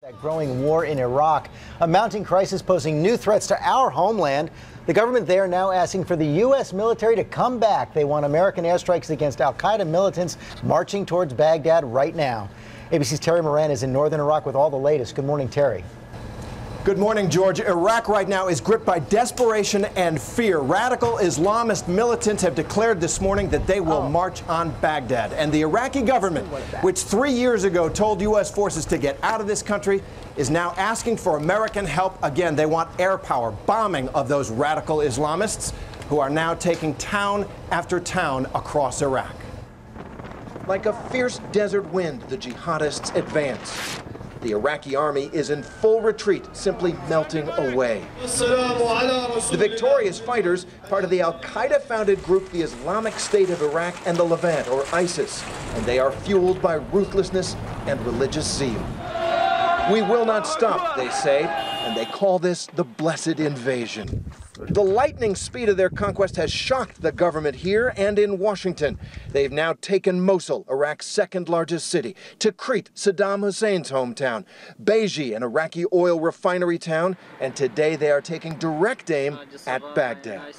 That growing war in Iraq, a mounting crisis posing new threats to our homeland. The government there now asking for the U.S. military to come back. They want American airstrikes against al-Qaeda militants marching towards Baghdad right now. ABC's Terry Moran is in northern Iraq with all the latest. Good morning, Terry. Good morning, George. Iraq right now is gripped by desperation and fear. Radical Islamist militants have declared this morning that they will march on Baghdad. And the Iraqi government, which 3 years ago told U.S. forces to get out of this country, is now asking for American help. Again, they want air power, bombing of those radical Islamists who are now taking town after town across Iraq. Like a fierce desert wind, the jihadists advance. The Iraqi army is in full retreat, simply melting away. The victorious fighters, part of the al-Qaeda-founded group, the Islamic State of Iraq and the Levant, or ISIS, and they are fueled by ruthlessness and religious zeal. We will not stop, they say, and they call this the Blessed Invasion. The lightning speed of their conquest has shocked the government here and in Washington. They've now taken Mosul, Iraq's second largest city, Tikrit, Saddam Hussein's hometown, Beji, an Iraqi oil refinery town, and today they are taking direct aim at Baghdad.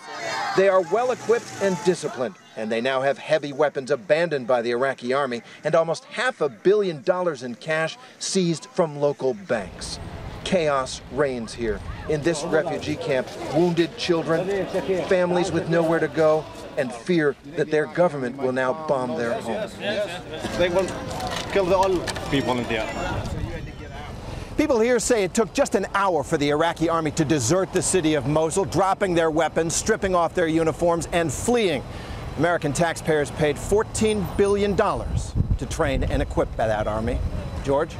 They are well equipped and disciplined, and they now have heavy weapons abandoned by the Iraqi army and almost $500 million in cash seized from local banks. Chaos reigns here. In this refugee camp, wounded children, families with nowhere to go, and fear that their government will now bomb their homes. They will kill all people in there. People here say it took just an hour for the Iraqi army to desert the city of Mosul, dropping their weapons, stripping off their uniforms, and fleeing. American taxpayers paid $14 billion to train and equip that army. George?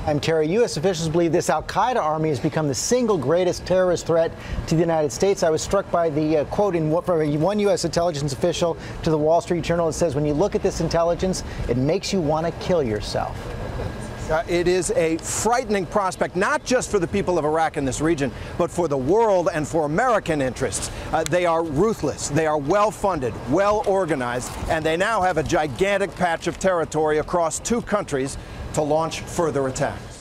I'm Terry. U.S. officials believe this al-Qaeda army has become the single greatest terrorist threat to the United States. I was struck by the quote from one U.S. intelligence official to the Wall Street Journal. It says, when you look at this intelligence, it makes you want to kill yourself. It is a frightening prospect, not just for the people of Iraq and this region, but for the world and for American interests. They are ruthless, they are well-funded, well-organized, and they now have a gigantic patch of territory across two countries to launch further attacks.